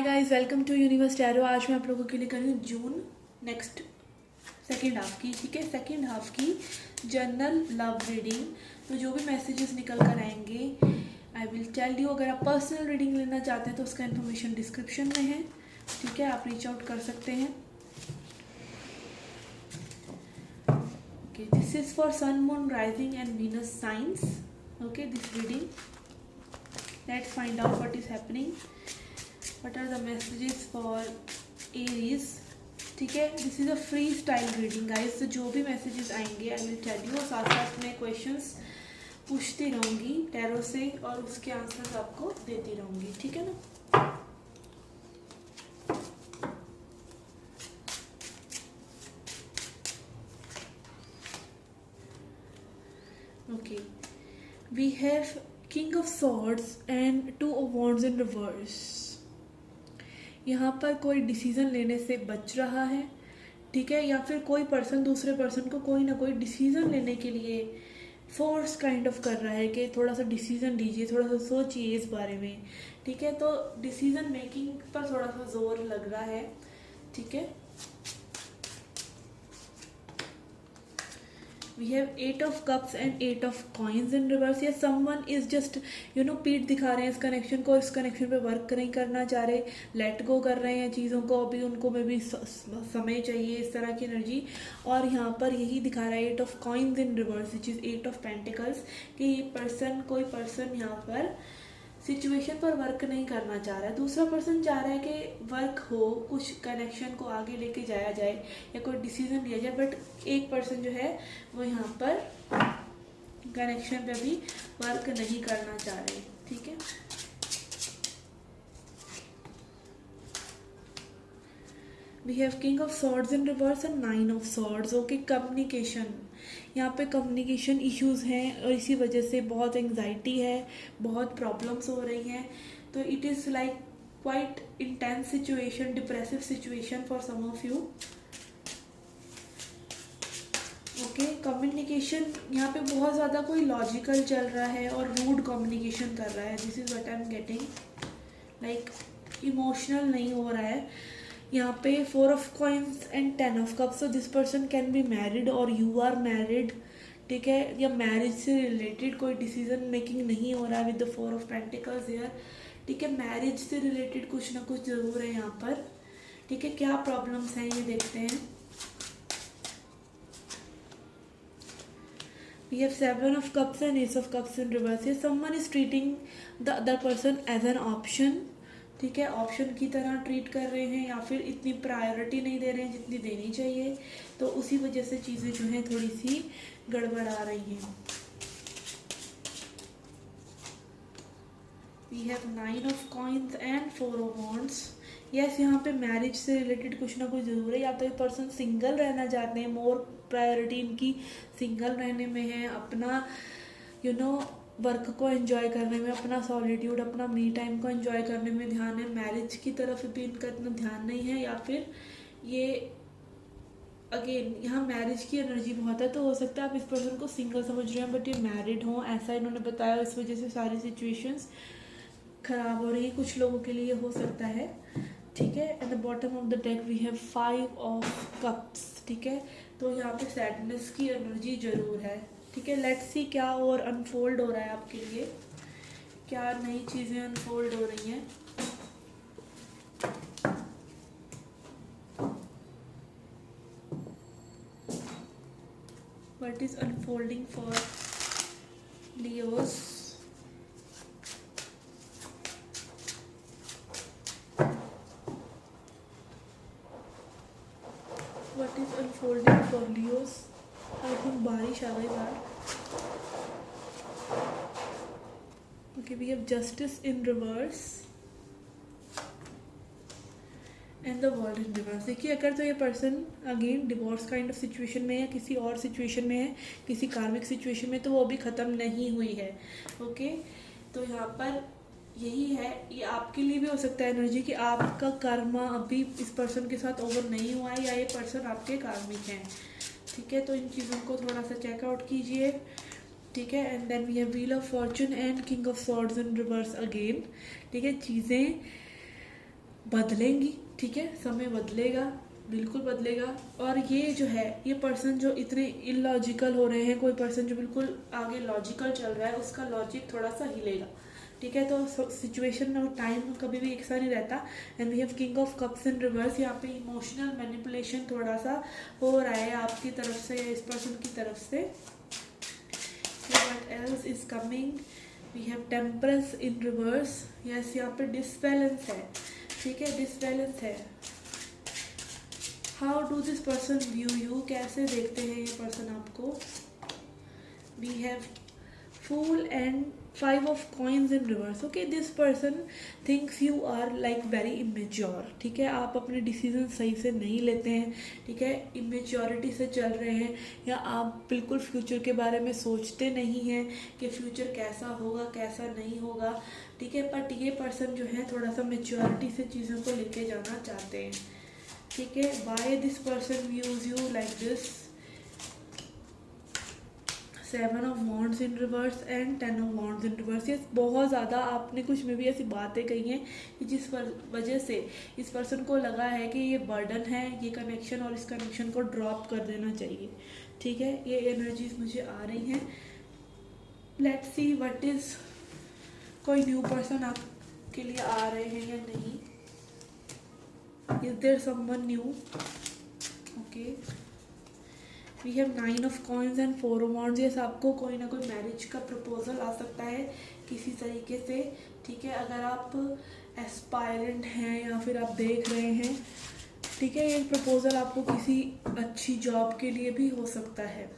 Hi guys, welcome to Universe Tarot. आज मैं आप लोगों के लिए कर रही हूँ जून नेक्स्ट सेकेंड हाफ की, ठीक है, सेकेंड हाफ की जनरल लव रीडिंग। तो जो भी मैसेजेस निकल कर आएंगे आई विल टेल यू। अगर आप पर्सनल रीडिंग लेना चाहते हैं तो उसका इन्फॉर्मेशन डिस्क्रिप्शन में है, ठीक है, आप रीच आउट कर सकते हैं। Okay, this is for sun, moon, rising and Venus signs. Okay, this reading, let's find out what is happening, what are the messages for Aries, ठीक है। This is a freestyle reading guys, तो जो भी messages आएंगे I will tell you, साथ साथ में questions पूछती रहूँगी टैरो से और उसके आंसर्स आपको देती रहूँगी, ठीक है ना। Okay, we have king of swords and two of wands in reverse. यहाँ पर कोई डिसीजन लेने से बच रहा है, ठीक है, या फिर कोई पर्सन दूसरे पर्सन को कोई ना कोई डिसीजन लेने के लिए फोर्स काइंड ऑफ कर रहा है कि थोड़ा सा डिसीजन लीजिए, थोड़ा सा सोचिए इस बारे में, ठीक है। तो डिसीजन मेकिंग पर थोड़ा सा जोर लग रहा है, ठीक है। We have 8 of cups and 8 of coins in reverse. या someone is just पीठ दिखा रहे हैं इस कनेक्शन को, इस कनेक्शन पे वर्क नहीं करना चाह रहे, लेट गो कर रहे हैं चीज़ों को, अभी उनको में भी समय चाहिए, इस तरह की एनर्जी। और यहाँ पर यही दिखा रहा है 8 of coins in reverse which is 8 of pentacles कि कोई पर्सन यहाँ पर सिचुएशन पर वर्क नहीं करना चाह रहा है, दूसरा पर्सन चाह रहा है कि वर्क हो, कुछ कनेक्शन को आगे लेके जाया जाए या कोई डिसीजन लिया जाए, बट एक पर्सन जो है वो यहाँ पर कनेक्शन पे भी वर्क नहीं करना चाह रहे, ठीक है। We have king of swords in reverse and 9 of swords. Okay, communication, यहाँ पे कम्युनिकेशन इश्यूज हैं और इसी वजह से बहुत एंग्जाइटी है, बहुत प्रॉब्लम्स हो रही हैं। तो it is like quite intense situation, depressive situation for some of you. Okay, communication यहाँ पे बहुत ज़्यादा कोई लॉजिकल चल रहा है और रूड कम्युनिकेशन कर रहा है, this is what I am getting, like emotional नहीं हो रहा है। यहाँ पे 4 of coins and 10 of cups, so this person can be married और you are married, ठीक है, या मैरिज से रिलेटेड कोई डिसीजन मेकिंग नहीं हो रहा है with the 4 of pentacles here, ठीक है। मैरिज से रिलेटेड कुछ ना कुछ ज़रूर है यहाँ पर, ठीक है। क्या प्रॉब्लम्स हैं ये देखते हैं। We have 7 of cups and ace of cups in reverse. Someone is treating the other person as an option, ठीक है, ऑप्शन की तरह ट्रीट कर रहे हैं या फिर इतनी प्रायोरिटी नहीं दे रहे हैं जितनी देनी चाहिए, तो उसी वजह से चीज़ें जो हैं थोड़ी सी गड़बड़ा रही हैं। We have 9 of coins and 4 of wands. Yes, यहाँ पे मैरिज से रिलेटेड कुछ ना कुछ ज़रूर है, या तो ये पर्सन सिंगल रहना चाहते हैं, मोर प्रायोरिटी इनकी सिंगल रहने में है, अपना वर्क को एंजॉय करने में, अपना सॉलिट्यूड, अपना मी टाइम को एंजॉय करने में ध्यान है, मैरिज की तरफ भी इनका इतना ध्यान नहीं है, या फिर ये अगेन यहाँ मैरिज की एनर्जी बहुत है, तो हो सकता है आप इस पर्सन को सिंगल समझ रहे हैं बट ये मैरिड हो, ऐसा इन्होंने बताया, इस वजह से सारी सिचुएशंस खराब हो रही है, कुछ लोगों के लिए हो सकता है, ठीक है। At the bottom of the deck we have 5 of cups, ठीक है। तो यहाँ पे सैडनेस की एनर्जी जरूर है, ठीक है। लेट्स सी क्या और अनफोल्ड हो रहा है आपके लिए, क्या नई चीज़ें अनफोल्ड हो रही हैं। What is unfolding for Leos. What is unfolding for Leos. I think बारिश आ गई बाहर। Okay, we have justice in reverse and the world in reverse. देखिए, अगर तो ये person again divorce kind of situation में है, किसी और सिचुएशन में है, किसी कार्मिक सिचुएशन में, तो वो अभी ख़त्म नहीं हुई है, ओके। तो यहाँ पर यही है, ये आपके लिए भी हो सकता है एनर्जी कि आपका कर्मा अभी इस पर्सन के साथ ओवर नहीं हुआ है, या ये पर्सन आपके कार्मिक हैं, ठीक है। तो इन चीज़ों को थोड़ा सा चेकआउट कीजिए, ठीक है। And then we have wheel of fortune and king of swords in reverse again, ठीक है। चीज़ें बदलेंगी, ठीक है, समय बदलेगा, बिल्कुल बदलेगा। और ये जो है, ये पर्सन जो इतने इलॉजिकल हो रहे हैं, कोई पर्सन जो बिल्कुल आगे लॉजिकल चल रहा है, उसका लॉजिक थोड़ा सा हिलेगा, ठीक है। तो सिचुएशन और टाइम कभी भी एक सा नहीं रहता। And we have king of cups in reverse. यहाँ पे इमोशनल मैनिपुलेशन थोड़ा सा हो रहा है आपकी तरफ से, इस पर्सन की तरफ से। What else is coming, we have temperance in reverse. Yes, यहाँ पे डिसबैलेंस है, ठीक है, डिसबैलेंस है। How do this person view you, कैसे देखते हैं ये पर्सन आपको। We have fool and 5 of coins in reverse. Okay, this person thinks you are like very immature, ठीक है, आप अपने डिसीजन सही से नहीं लेते हैं, ठीक है, इमेच्योरिटी से चल रहे हैं, या आप बिल्कुल फ्यूचर के बारे में सोचते नहीं हैं कि फ्यूचर कैसा होगा कैसा नहीं होगा, ठीक है। बट ये पर्सन जो है थोड़ा सा मेच्योरिटी से चीज़ों को लेके जाना चाहते हैं, ठीक है। Why this person views you like this, 7 of wands in reverse and 10 of wands in reverse। ये बहुत ज़्यादा आपने कुछ में भी ऐसी बातें कही हैं कि जिस वजह से इस पर्सन को लगा है कि ये बर्डन है ये कनेक्शन, और इस कनेक्शन को ड्रॉप कर देना चाहिए, ठीक है। ये एनर्जीज मुझे आ रही हैं। लेट्स सी व्हाट इज, कोई न्यू पर्सन आपके लिए आ रहे हैं या नहीं। Is there someone new, okay. We have 9 of coins and 4 of wands। ये आपको कोई ना कोई मैरिज का प्रपोजल आ सकता है किसी तरीके से, ठीक है। अगर आप एस्पायरेंट हैं या फिर आप देख रहे हैं, ठीक है, ये प्रपोजल आपको किसी अच्छी जॉब के लिए भी हो सकता है।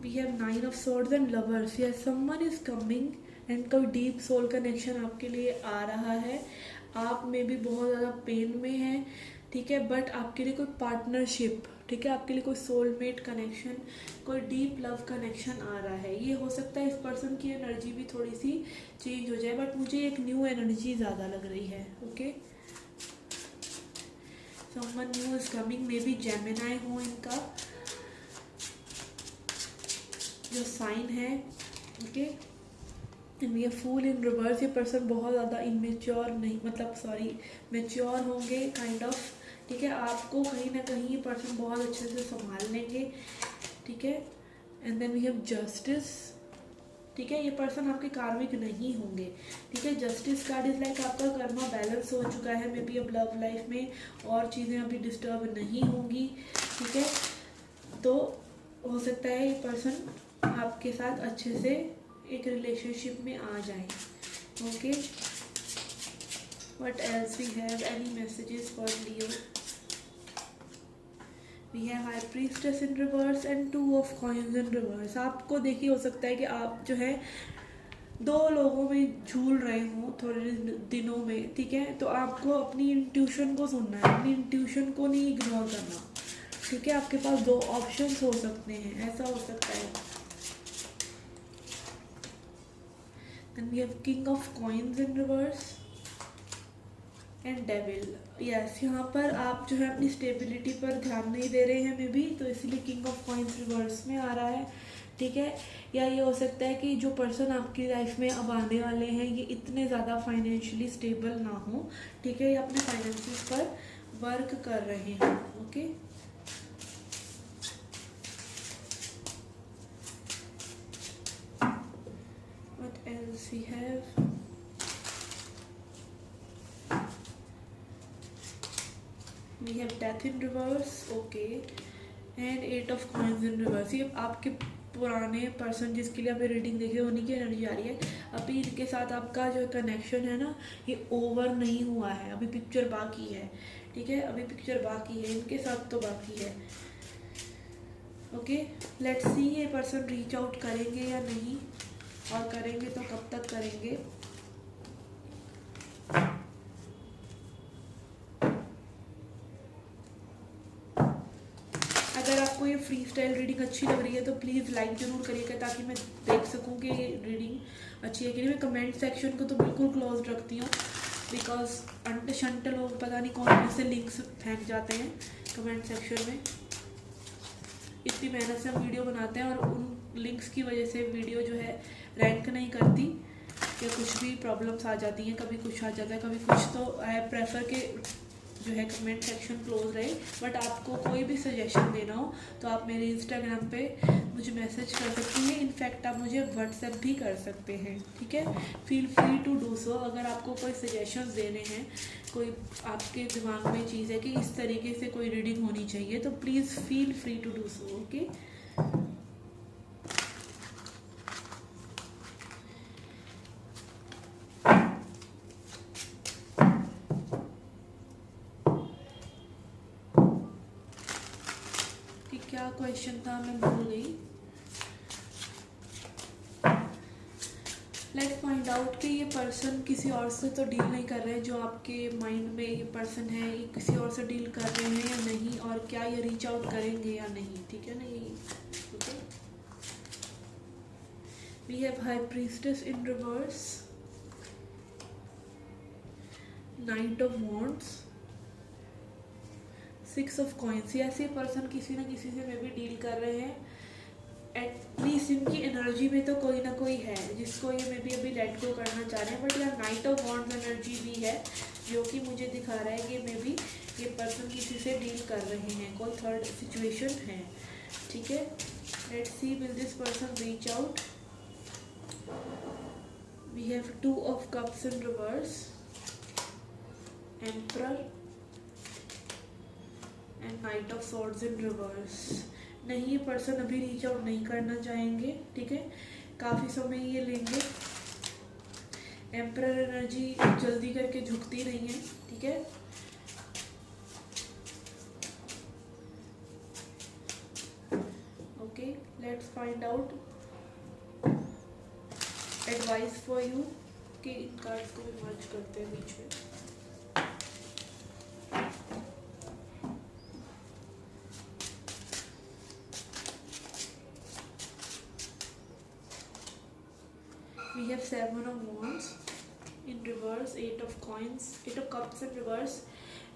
We have 9 of swords and lovers। Yes, someone is coming and कोई डीप सोल कनेक्शन आपके लिए आ रहा है। आप में भी बहुत ज़्यादा पेन में हैं, ठीक है, बट आपके लिए कोई पार्टनरशिप, ठीक है, आपके लिए कोई सोलमेट कनेक्शन, कोई डीप लव कनेक्शन आ रहा है। ये हो सकता है इस पर्सन की एनर्जी भी थोड़ी सी चेंज हो जाए, बट मुझे एक न्यू एनर्जी ज़्यादा लग रही है, okay. Someone new is coming, may be Gemini हो इनका जो साइन है, ओके। ये फूल इन रिवर्स। ये पर्सन बहुत ज़्यादा इमेच्योर नहीं, मतलब सॉरी मेच्योर होंगे काइंड ऑफ, ठीक है। आपको कहीं ना कहीं ये पर्सन बहुत अच्छे से संभाल लेंगे, ठीक है। And then we have justice, ठीक है। ये पर्सन आपके कार्मिक नहीं होंगे, ठीक है। जस्टिस कार्ड इज लाइक आपका कर्मा बैलेंस हो चुका है, मे बी अब लव लाइफ में और चीज़ें अभी डिस्टर्ब नहीं होंगी, ठीक है। तो हो सकता है ये पर्सन आपके साथ अच्छे से एक रिलेशनशिप में आ जाए, okay. What else we have, any messages for Leo. We have high priestess in reverse and 2 of coins in reverse. आपको देखिए हो सकता है कि आप जो है 2 लोगों में झूल रहे हों थोड़े दिनों में, ठीक है। तो आपको अपनी इंट्यूशन को सुनना है, अपनी इंट्यूशन को नहीं इग्नोर करना, ठीक है। आपके पास 2 ऑप्शंस हो सकते हैं, ऐसा हो सकता है। Then we have king of coins in reverse and devil। yes, यहाँ पर आप जो है अपनी स्टेबिलिटी पर ध्यान नहीं दे रहे हैं मे बी, तो इसलिए किंग ऑफ कॉइन्स रिवर्स में आ रहा है, ठीक है। या ये हो सकता है कि जो पर्सन आपकी लाइफ में अब आने वाले हैं ये इतने ज़्यादा फाइनेंशियली स्टेबल ना हो, ठीक है, ये अपने फाइनेंसेस पर वर्क कर रहे हैं, okay. else we have, we have death in reverse, okay, and 8 of coins in reverse। ये आपके पुराने पर्सन जिसके लिए आप रीडिंग देखे उन्हीं की एनर्जी आ रही है। अभी इनके साथ आपका जो कनेक्शन है ना ये ओवर नहीं हुआ है, अभी पिक्चर बाकी है, ठीक है, अभी पिक्चर बाकी है, इनके साथ तो बाकी है, ओके। लेट्स सी ये पर्सन रीच आउट करेंगे या नहीं, और करेंगे तो कब तक करेंगे। अगर आपको ये फ्री स्टाइल रीडिंग अच्छी लग रही है तो प्लीज़ लाइक ज़रूर करिएगा ताकि मैं देख सकूं कि ये रीडिंग अच्छी है कि नहीं। मैं कमेंट सेक्शन को तो बिल्कुल क्लोज रखती हूँ बिकॉज अंट शंट लोग पता नहीं कौन कौन से लिंक्स फेंक जाते हैं कमेंट सेक्शन में। इतनी मेहनत से हम वीडियो बनाते हैं और उन लिंक्स की वजह से वीडियो जो है रैंक नहीं करती, या कुछ भी प्रॉब्लम्स आ जाती हैं, कभी कुछ आ जाता है कभी कुछ। तो आई प्रेफर के जो है कमेंट सेक्शन क्लोज रहे। बट आपको कोई भी सजेशन देना हो तो आप मेरे इंस्टाग्राम पे मुझे मैसेज कर सकते हैं, इनफैक्ट आप मुझे व्हाट्सएप भी कर सकते हैं, ठीक है। Feel free to do so. अगर आपको कोई सजेशंस देने हैं, कोई आपके दिमाग में चीज़ है कि इस तरीके से कोई रीडिंग होनी चाहिए, तो please feel free to do so, okay. क्या क्वेश्चन था, मैं भूल गई। लेट्स फाइंड आउट कि ये पर्सन किसी और से तो डील नहीं कर रहे हैं, जो आपके माइंड में ये पर्सन है ये किसी और से डील कर रहे हैं या नहीं, और क्या ये रीच आउट करेंगे या नहीं, ठीक है ना। यही ठीक है। We have high priestess in reverse, knight of wands, 6 of coins. ऐसे पर्सन किसी ना किसी से मे भी डील कर रहे हैं, एटलीस्ट इनकी एनर्जी में तो कोई ना कोई है जिसको ये मे भी अभी लेट गो करना चाह रहे हैं। बट यार नाइट ऑफ वॉन्ड्स एनर्जी भी है, जो कि मुझे दिखा रहा है कि मे भी ये पर्सन किसी से डील कर रहे हैं, कोई थर्ड सिचुएशन है, ठीक है। Let's see will this person reach out. We have 2 of cups in reverse, emperor and knight of swords in reverse. नहीं, ये पर्सन अभी रीच आउट नहीं करना चाहेंगे, ठीक है, काफ़ी समय ये लेंगे। एम्परर एनर्जी जल्दी करके झुकती नहीं है, ठीक है। Okay, let's find out advice for you कि इन कार्ड्स को भी मर्ज करते हैं बीच में। We have 7 of wands in reverse, 8 of coins, 8 of cups in reverse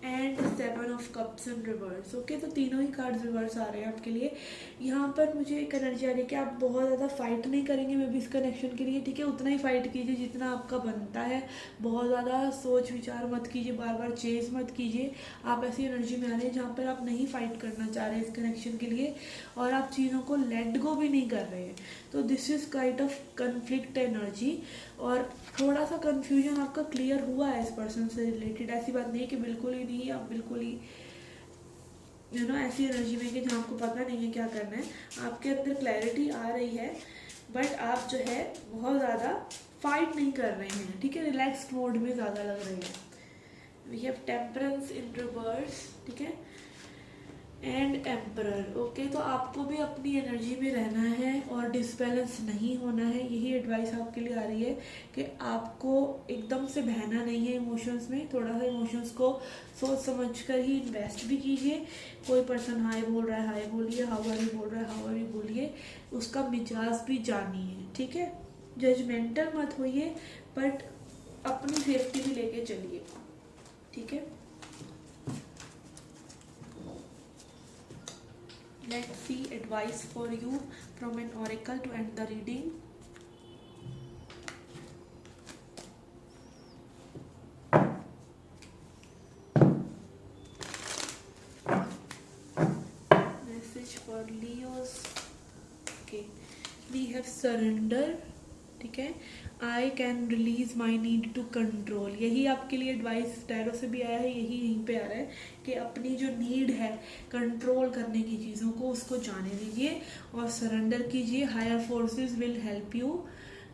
and 7 of cups in reverse, okay. तो तीनों ही कार्ड्स रिवर्स आ रहे हैं आपके लिए। यहाँ पर मुझे एक एनर्जी आ रही है कि आप बहुत ज़्यादा फाइट नहीं करेंगे मे भी इस कनेक्शन के लिए, ठीक है। उतना ही फाइट कीजिए जितना आपका बनता है, बहुत ज़्यादा सोच विचार मत कीजिए, बार बार चेज मत कीजिए। आप ऐसी एनर्जी में आ रहे हैं जहाँ पर आप नहीं फाइट करना चाह रहे हैं इस कनेक्शन के लिए, और आप चीज़ों को लेट गो भी नहीं कर रहे हैं। तो this is kind of conflict energy, और थोड़ा सा कन्फ्यूजन आपका क्लियर हुआ है इस पर्सन से रिलेटेड। ऐसी बात नहीं है कि बिल्कुल ही नहीं, आप बिल्कुल ही ऐसी एनर्जी में कि जहाँ आपको पता नहीं है क्या करना है। आपके अंदर क्लैरिटी आ रही है, बट आप जो है बहुत ज़्यादा फाइट नहीं कर रहे हैं, ठीक है, रिलैक्स मोड में ज़्यादा लग रहे हैं। We have temperance in reverse, ठीक है, एंड एम्परर, ओके। तो आपको भी अपनी एनर्जी में रहना है और डिसबैलेंस नहीं होना है। यही एडवाइस आपके लिए आ रही है कि आपको एकदम से बहना नहीं है इमोशंस में, थोड़ा सा इमोशंस को सोच समझ कर ही इन्वेस्ट भी कीजिए। कोई पर्सन हाय बोल रहा है हाय बोलिए, हाउ आर यू बोल रहा है हाउ आर यू बोलिए, उसका मिजाज भी जानिए, ठीक है। जजमेंटल मत होइए, बट अपनी सेफ्टी भी लेके चलिए, ठीक है। Let's see advice for you from an oracle to end the reading. Message for Leos. Okay, we have surrender, ठीक है। I can release my need to control, यही आपके लिए एडवाइस टैरो से भी आया है, यही यहीं पे आ रहा है कि अपनी जो नीड है कंट्रोल करने की चीज़ों को, उसको जाने दीजिए और सरेंडर कीजिए। Higher forces will help you,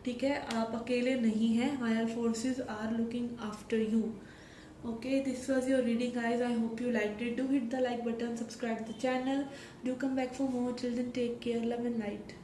ठीक है, आप अकेले नहीं हैं, higher forces are looking after you, okay. This was your reading guys, I hope you like it. Do hit the like button, subscribe the channel, do come back for more, chill then take care, love and light.